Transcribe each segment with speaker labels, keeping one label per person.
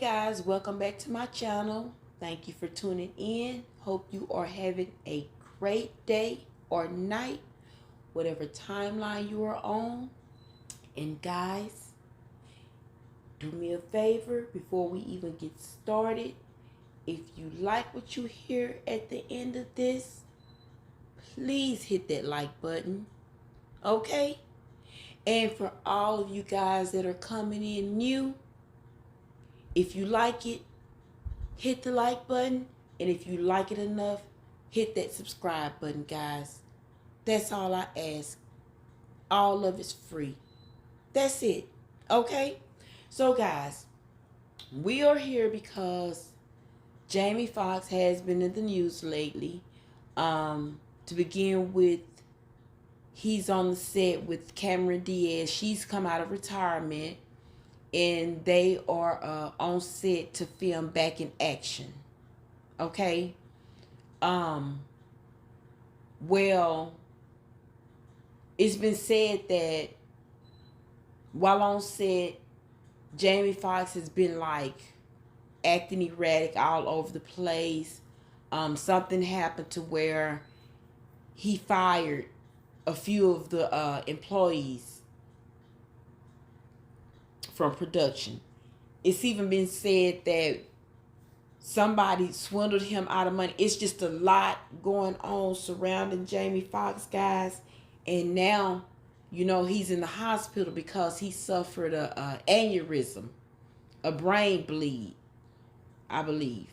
Speaker 1: Guys, welcome back to my channel. Thank you for tuning in. Hope you are having a great day or night, whatever timeline you are on. And guys, do me a favor before we even get started. If you like what you hear at the end of this, please hit that like button, okay? And for all of you guys that are coming in new, if you like it, hit the like button. And if you like it enough, hit that subscribe button, guys. That's all I ask. All of it's free. That's it. Okay? So, guys, we are here because Jamie Foxx has been in the news lately. To begin with, he's on the set with Diaz. She's come out of retirement, and they are on set to film Back in Action. Okay? Well, it's been said that while on set, Jamie Foxx has been like acting erratic all over the place. Something happened to where he fired a few of the employees from production. It's even been said that somebody swindled him out of money. It's just a lot going on surrounding Jamie Foxx, guys. And now, you know, he's in the hospital because he suffered a aneurysm, a brain bleed, I believe.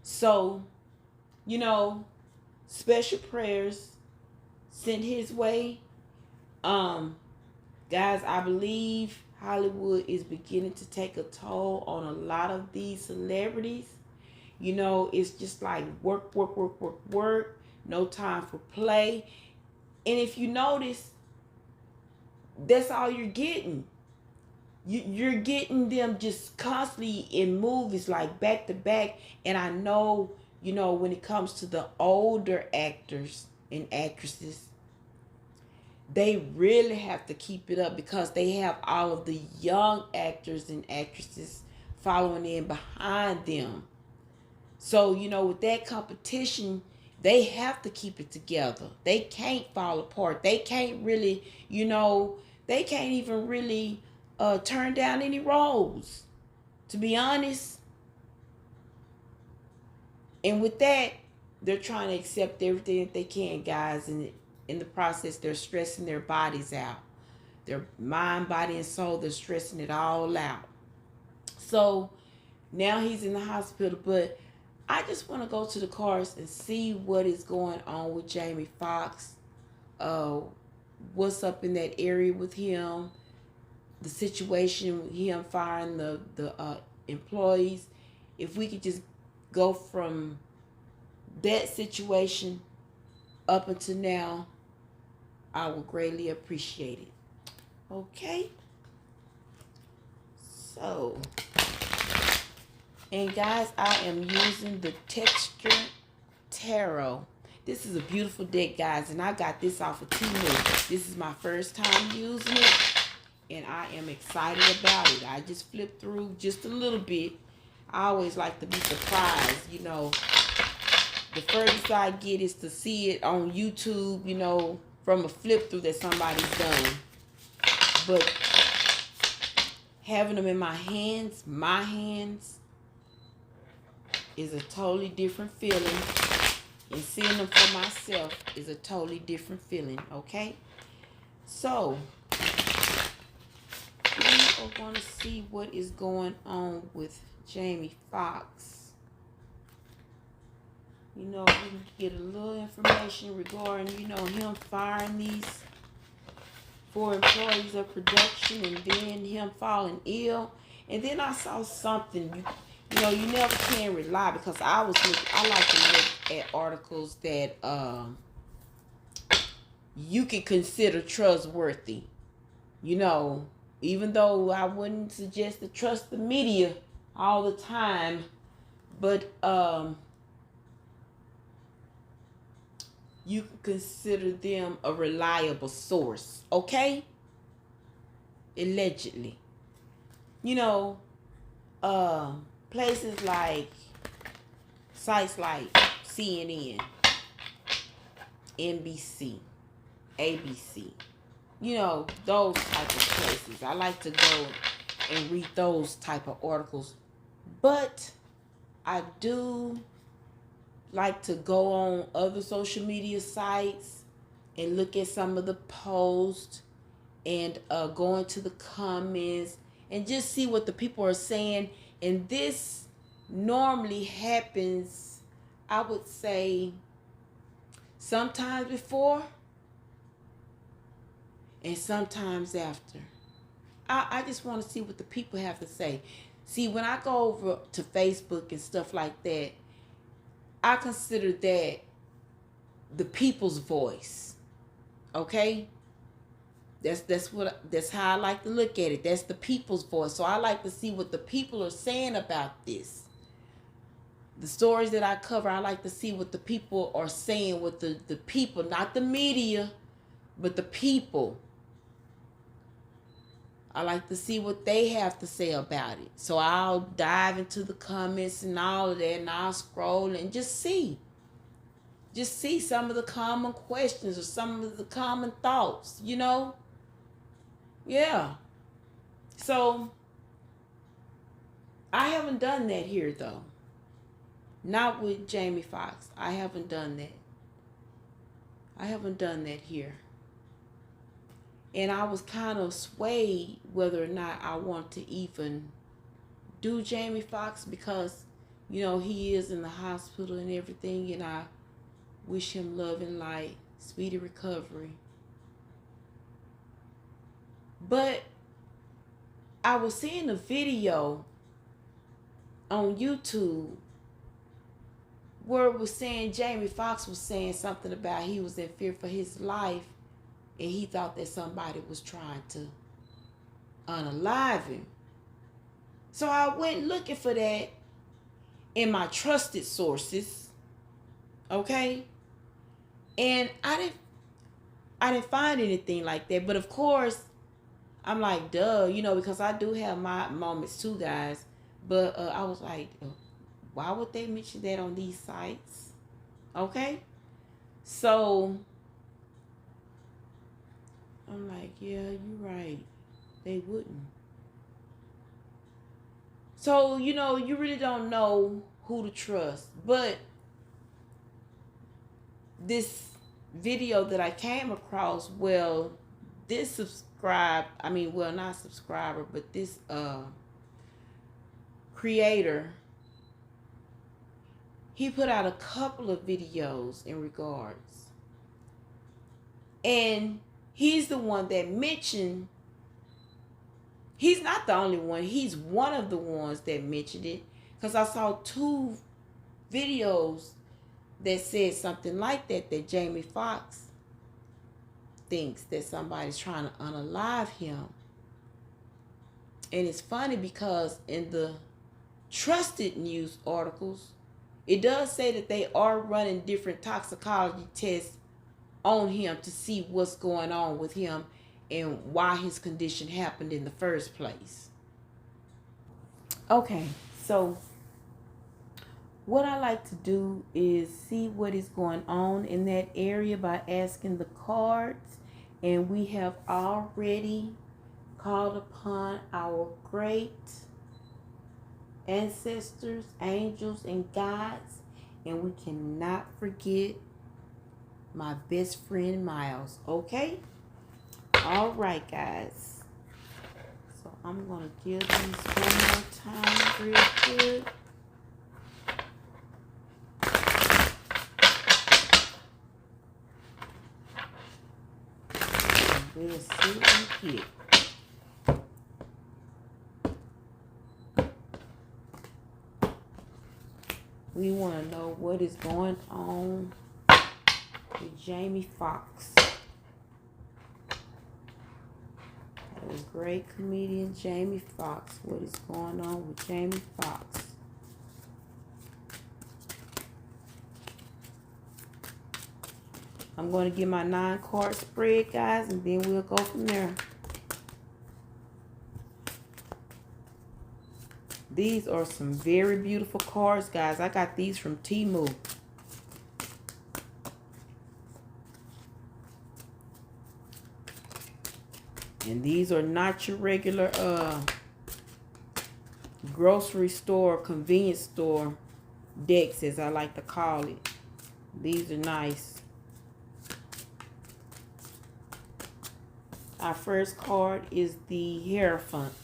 Speaker 1: So, you know, special prayers sent his way. Guys, I believe Hollywood is beginning to take a toll on a lot of these celebrities. You know, it's just like work, work, work, work, work. No time for play. And if you notice, that's all you're getting. You're getting them just constantly in movies like back to back. And I know, you know, when it comes to the older actors and actresses, they really have to keep it up because they have all of the young actors and actresses following in behind them. So, you know, with that competition, they have to keep it together. They can't fall apart. They can't really, you know, they can't even really turn down any roles, to be honest. And with that, they're trying to accept everything that they can, guys. And in the process, they're stressing their bodies out. Their mind, body, and soul, they're stressing it all out. So now he's in the hospital, but I just want to go to the cards and see what is going on with Jamie Foxx. What's up in that area with him? The situation with him firing the employees. If we could just go from that situation up until now, I would greatly appreciate it. Okay? So, and guys, I am using the Texture Tarot. This is a beautiful deck, guys, and I got this off of Temu. This is my first time using it, and I am excited about it. I just flipped through just a little bit. I always like to be surprised, you know. The furthest I get is to see it on YouTube, you know, from a flip through that somebody's done. But having them in my hands, is a totally different feeling. And seeing them for myself is a totally different feeling, okay? So, we are going to see what is going on with Jamie Foxx. You know, we can get a little information regarding, you know, him firing these 4 employees of production and then him falling ill. And then I saw something, you know, you never can rely, because I like to look at articles that you can consider trustworthy. You know, even though I wouldn't suggest to trust the media all the time, but you can consider them a reliable source, okay? Allegedly. You know, places like sites like CNN, NBC, ABC, you know, those type of places. I like to go and read those type of articles. But I do like to go on other social media sites and look at some of the posts and go into the comments and just see what the people are saying. And this normally happens, I would say, sometimes before and sometimes after. I just want to see what the people have to say. See, when I go over to Facebook and stuff like that, I consider that the people's voice. Okay? That's how I like to look at it. That's the people's voice. So I like to see what the people are saying about this. The stories that I cover, I like to see what the people are saying, what the people, not the media, but the people. I like to see what they have to say about it. So I'll dive into the comments and all of that, and I'll scroll and just see. Just see some of the common questions or some of the common thoughts, you know? Yeah. So I haven't done that here, though. Not with Jamie Foxx. I haven't done that. I haven't done that here. And I was kind of swayed whether or not I want to even do Jamie Foxx because, you know, he is in the hospital and everything, and I wish him love and light, speedy recovery. But I was seeing a video on YouTube where it was saying Jamie Foxx was saying something about he was in fear for his life, and he thought that somebody was trying to unalive him. So I went looking for that in my trusted sources, okay? And I didn't find anything like that. But of course, I'm like, duh, you know, because I do have my moments too, guys. But I was like, why would they mention that on these sites? Okay? So I'm like, yeah, you're right. They wouldn't. So, you know, you really don't know who to trust. But this video that I came across, well, this not subscriber, but this creator, he put out a couple of videos in regards. And he's the one that mentioned, he's not the only one, he's one of the ones that mentioned it. Because I saw 2 videos that said something like that Jamie Foxx thinks that somebody's trying to unalive him. And it's funny because in the trusted news articles, it does say that they are running different toxicology tests on him to see what's going on with him and why his condition happened in the first place. Okay, so what I like to do is see what is going on in that area by asking the cards. And we have already called upon our great ancestors, angels, and guides. And we cannot forget my best friend, Miles. Okay? All right, guys. So I'm going to give these one more time real good. We'll see what we get. We want to know what is going on with Jamie Foxx. The great comedian Jamie Foxx. What is going on with Jamie Foxx? I'm going to get my 9-card spread, guys, and then we'll go from there. These are some very beautiful cards, guys. I got these from Temu. And these are not your regular grocery store, convenience store decks, as I like to call it. These are nice. Our first card is the Hierophant.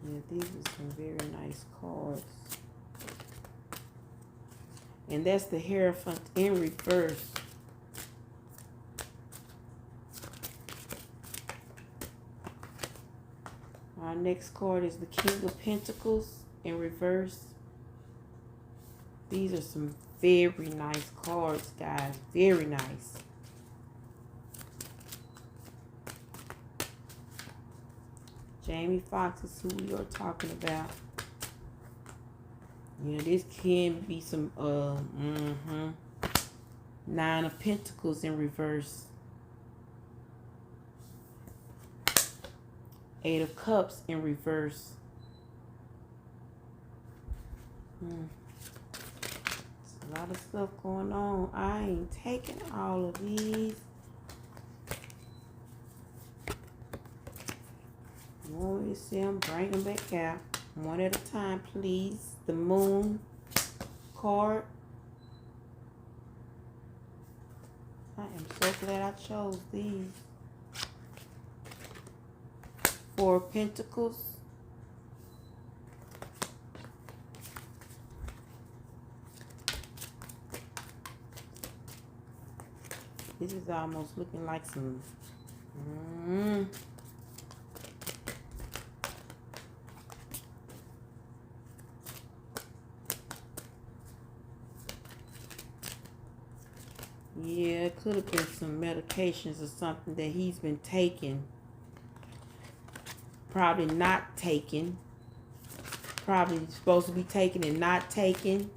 Speaker 1: Yeah, these are some very nice cards. And that's the Hierophant in reverse. Our next card is the King of Pentacles in reverse. These are some very nice cards, guys. Very nice. Jamie Foxx is who we are talking about. Yeah, this can be some Nine of Pentacles in reverse. Eight of Cups in reverse. There's a lot of stuff going on. I ain't taking all of these. You want me to see them? Bring them back out. One at a time, please. The Moon card. I am so glad I chose these. Four of Pentacles. This is almost looking like some yeah, it could have been some medications or something that he's been taking. Probably not taking. Probably supposed to be taking and not taking.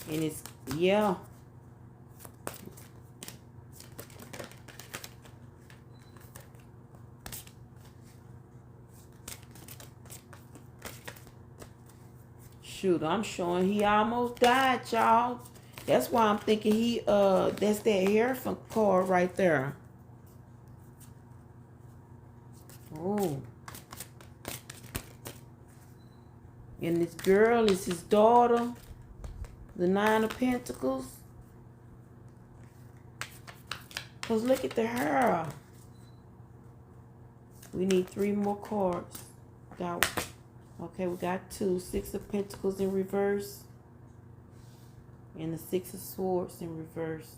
Speaker 1: And it's, yeah. Shoot, I'm showing he almost died, y'all. That's why I'm thinking he, that's that Hierophant card right there. Oh. And this girl is his daughter. The Nine of Pentacles. Because look at the hair. We need 3 more cards. Okay, we got 2. Six of Pentacles in reverse. And the Six of Swords in reverse.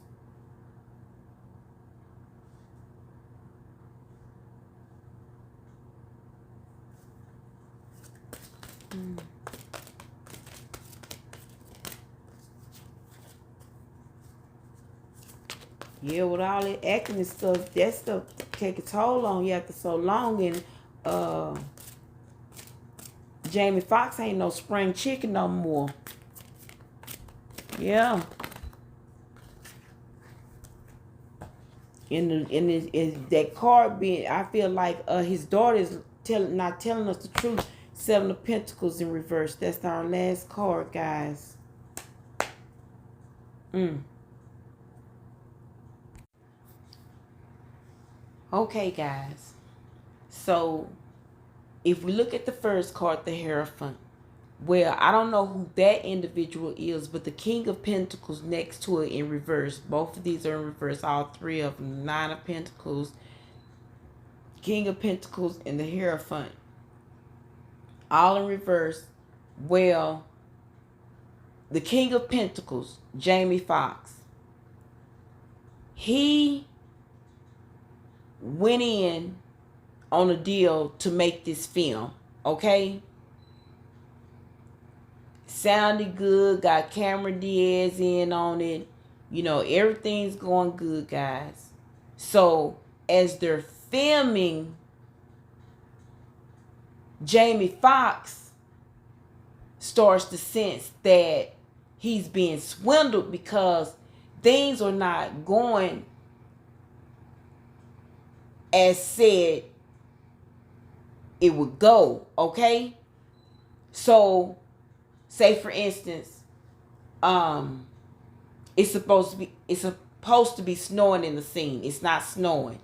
Speaker 1: Yeah, with all that acting and stuff, that stuff take a toll on you after so long. And Jamie Foxx ain't no spring chicken no more. Yeah. In that card being, I feel like his daughter is not telling us the truth. Seven of Pentacles in reverse. That's our last card, guys. Okay, guys. So, if we look at the first card, the Hierophant, well, I don't know who that individual is, but the King of Pentacles next to it in reverse. Both of these are in reverse. All 3 of them. Nine of Pentacles, King of Pentacles, and the Hierophant. All in reverse. Well, the King of Pentacles, Jamie Foxx, he went in on a deal to make this film, okay? Sounded good, got Cameron Diaz in on it. Everything's going good, guys. So as they're filming, Jamie Foxx starts to sense that he's being swindled because things are not going as said it would go, okay? So, say for instance, it's supposed to be snowing in the scene. It's not snowing.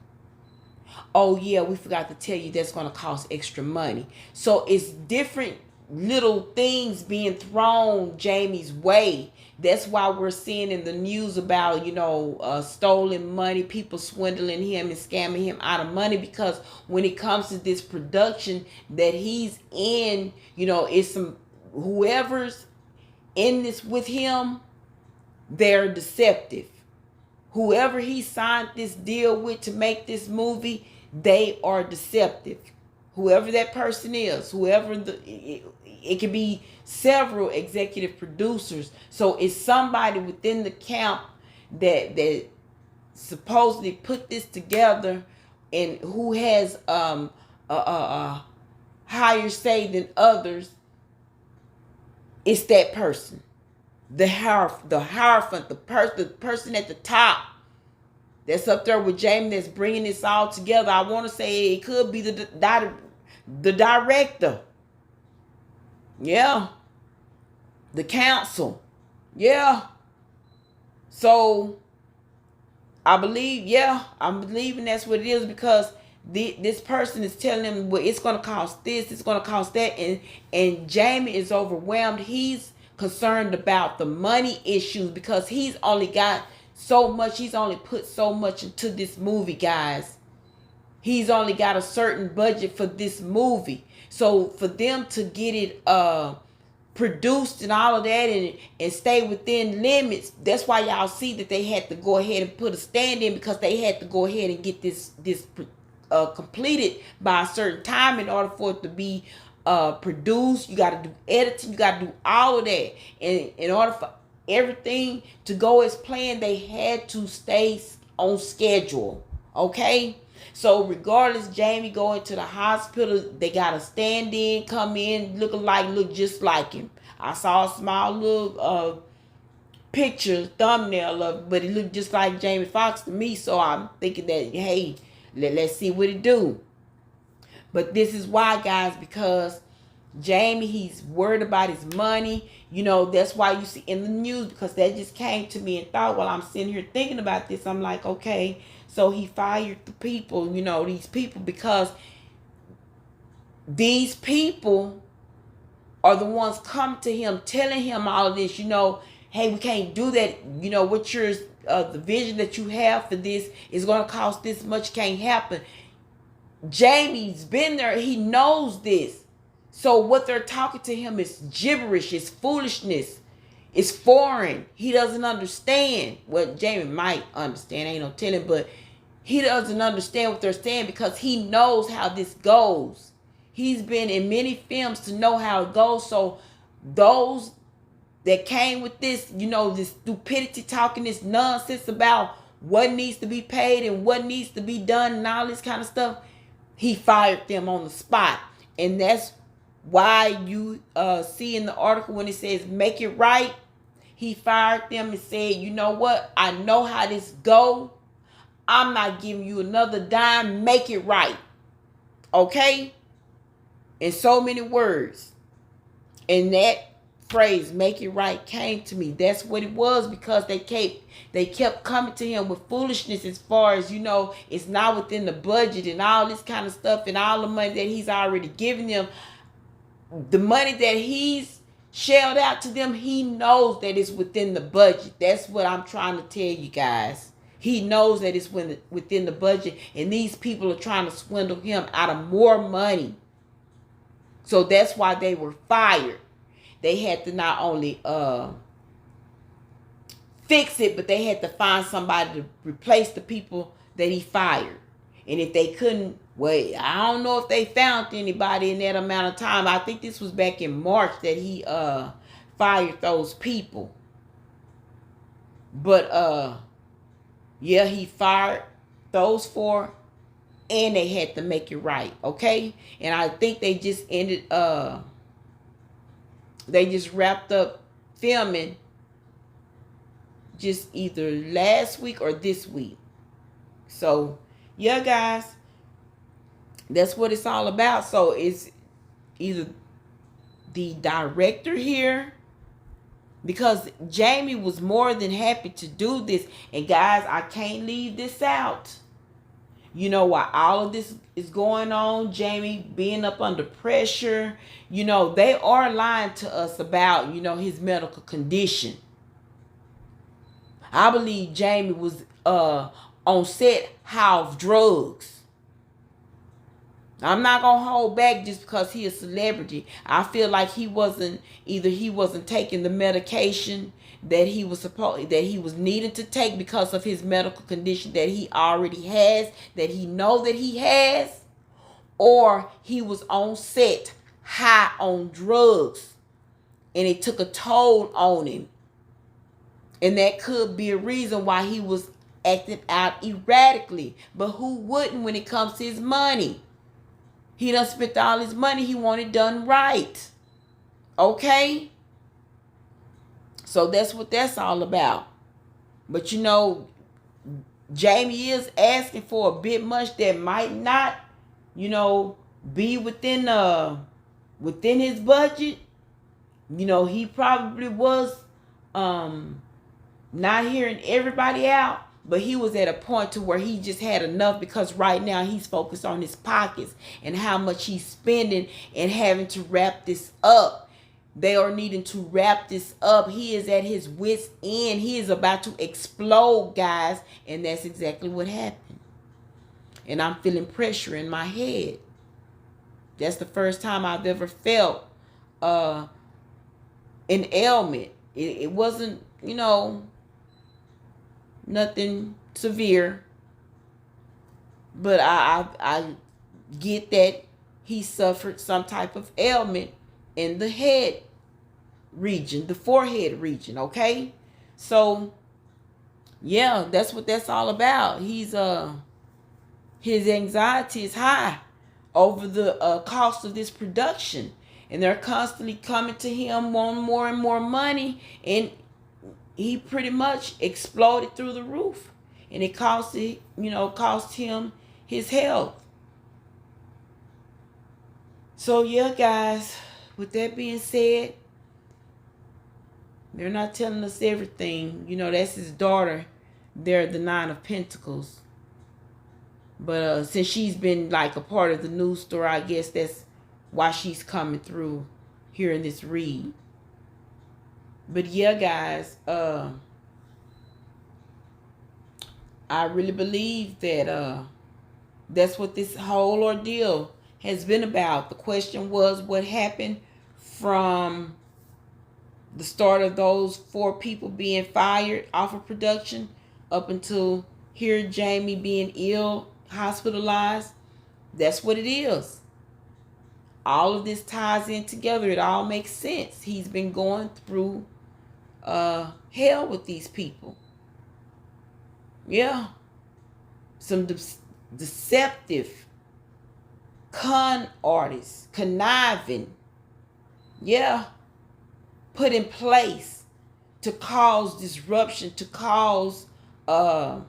Speaker 1: Oh yeah, we forgot to tell you that's going to cost extra money. So it's different little things being thrown Jamie's way. That's why we're seeing in the news about, stolen money, people swindling him and scamming him out of money, because when it comes to this production that he's in, it's some whoever's in this with him, they're deceptive. Whoever he signed this deal with to make this movie, they are deceptive. Whoever that person is, it could be several executive producers. So it's somebody within the camp that supposedly put this together, and who has a higher say than others. It's that person. The hierophant, the person at the top that's up there with Jamie, that's bringing this all together. I want to say it could be the director. Yeah. The council. Yeah. So I'm believing that's what it is, because this person is telling him, well, it's going to cost this, it's going to cost that, and Jamie is overwhelmed. He's concerned about the money issues because he's only got so much. He's only put so much into this movie, guys. He's only got a certain budget for this movie. So for them to get it produced and all of that and stay within limits, that's why y'all see that they had to go ahead and put a stand in, because they had to go ahead and get this completed by a certain time in order for it to be produced. You got to do editing, you got to do all of that, and in order for everything to go as planned, they had to stay on schedule. Okay, so regardless, Jamie going to the hospital, they got a stand-in come in look just like him. I saw a small little picture thumbnail of, but it looked just like Jamie Foxx to me. So I'm thinking that, hey, let's see what it do. But this is why, guys, because Jamie, he's worried about his money. That's why you see in the news, because that just came to me and thought while I'm sitting here thinking about this. I'm like, okay, so he fired the people, these people, because these people are the ones come to him telling him all of this, hey, we can't do that. What your the vision that you have for this is going to cost this much, can't happen. Jamie's been there. He knows this. So what they're talking to him is gibberish. It's foolishness. It's foreign. He doesn't understand. Well, Jamie might understand. Ain't no telling, but he doesn't understand what they're saying, because he knows how this goes. He's been in many films to know how it goes. So those that came with this, this stupidity, talking this nonsense about what needs to be paid and what needs to be done and all this kind of stuff, he fired them on the spot. And that's why you see in the article when it says make it right, he fired them and said, you know what, I know how this go. I'm not giving you another dime. Make it right. Okay? In so many words. And that phrase, make it right, came to me. That's what it was, because they kept coming to him with foolishness as far as, it's not within the budget and all this kind of stuff, and all the money that he's already given them. The money that he's shelled out to them, he knows that it's within the budget. That's what I'm trying to tell you guys. He knows that it's within the budget, and these people are trying to swindle him out of more money. So that's why they were fired. They had to not only fix it, but they had to find somebody to replace the people that he fired. And if they couldn't, well, I don't know if they found anybody in that amount of time. I think this was back in March that he fired those people. But yeah, he fired those 4, and they had to make it right, okay? And I think they just they just wrapped up filming just either last week or this week. So yeah, guys, that's what it's all about. So it's either the director here, because Jamie was more than happy to do this. And guys, I can't leave this out. You know, while all of this is going on, Jamie being up under pressure, you know, they are lying to us about, you know, his medical condition. I believe Jamie was on set high off drugs. I'm not gonna hold back just because he a celebrity. I feel like he wasn't taking the medication that he was needing to take because of his medical condition that he already has, that he know that he has, or he was on set high on drugs and it took a toll on him. And that could be a reason why he was acting out erratically. But who wouldn't when it comes to his money? He done spent all his money. He want it done right. Okay? So that's what that's all about. But you know, Jamie is asking for a bit much that might not, you know, be within his budget. You know, he probably was not hearing everybody out, but he was at a point to where he just had enough, because right now he's focused on his pockets and how much he's spending and having to wrap this up. They are needing to wrap this up. He is at his wit's end. He is about to explode, guys, and that's exactly what happened. And I'm feeling pressure in my head. That's the first time I've ever felt an ailment. It wasn't, you know, nothing severe, but I get that he suffered some type of ailment in the head region, the forehead region, okay? So yeah, that's what that's all about. He's his anxiety is high over the cost of this production, and they're constantly coming to him wanting more and more money, and he pretty much exploded through the roof, and it cost him his health. So yeah, guys, with that being said, they're not telling us everything. You know, that's his daughter. They're the 9 of Pentacles. But since she's been like a part of the news story, I guess that's why she's coming through here in this read. But yeah, guys, I really believe that that's what this whole ordeal has been about. The question was, what happened from the start of those 4 people being fired off of production up until here Jamie being ill, hospitalized? That's what it is. All of this ties in together. It all makes sense. He's been going through hell with these people. Yeah. Some deceptive con artists, conniving. Yeah. Put in place to cause disruption, to cause to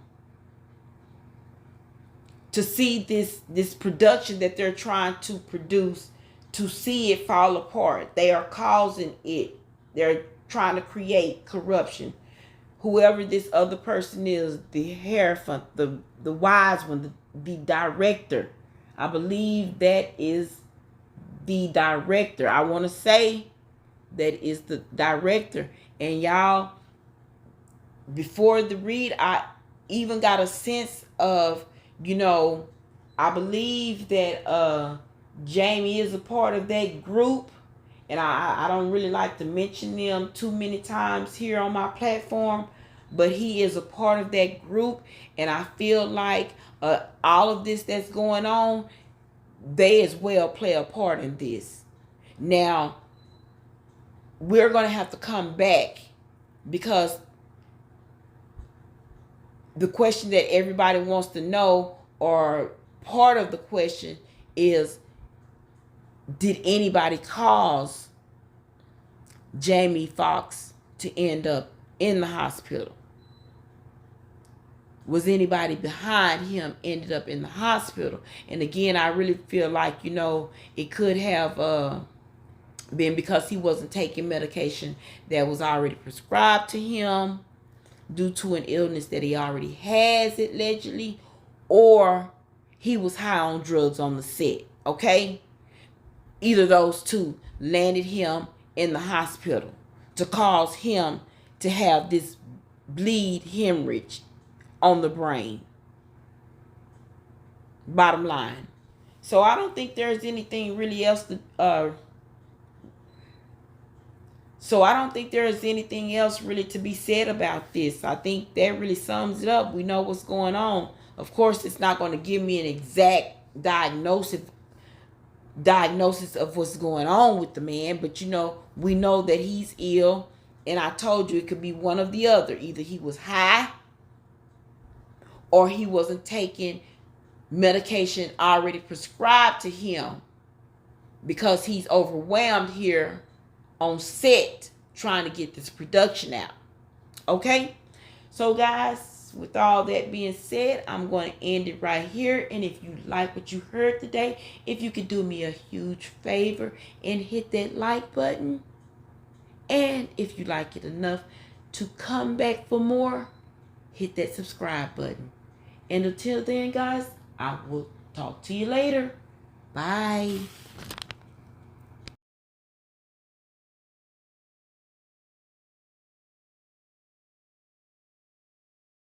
Speaker 1: see this production that they're trying to produce, to see it fall apart. They are causing it. They're trying to create corruption. Whoever this other person is, the Hierophant, the wise one, the director. I believe that is the director. I want to say that is the director. And y'all, before the read, I even got a sense of, you know, I believe that Jamie is a part of that group. And I don't really like to mention them too many times here on my platform, but he is a part of that group. And I feel like all of this that's going on, they as well play a part in this. Now, we're going to have to come back, because the question that everybody wants to know, or part of the question, is, did anybody cause Jamie Foxx to end up in the hospital? Was anybody behind him ended up in the hospital? And again, I really feel like, it could have been because he wasn't taking medication that was already prescribed to him due to an illness that he already has, allegedly, or he was high on drugs on the set. Okay? Either those two landed him in the hospital to cause him to have this bleed hemorrhage on the brain. Bottom line. So I don't think there's anything really else to really to be said about this. I think that really sums it up. We know what's going on. Of course, it's not going to give me an exact diagnosis of what's going on with the man, but we know that he's ill, and I told you it could be one of the other. Either he was high, or he wasn't taking medication already prescribed to him, because he's overwhelmed here on set trying to get this production out. Okay? So guys, with all that being said, I'm going to end it right here. And if you like what you heard today, if you could do me a huge favor and hit that like button. And if you like it enough to come back for more, hit that subscribe button. And until then, guys, I will talk to you later. Bye.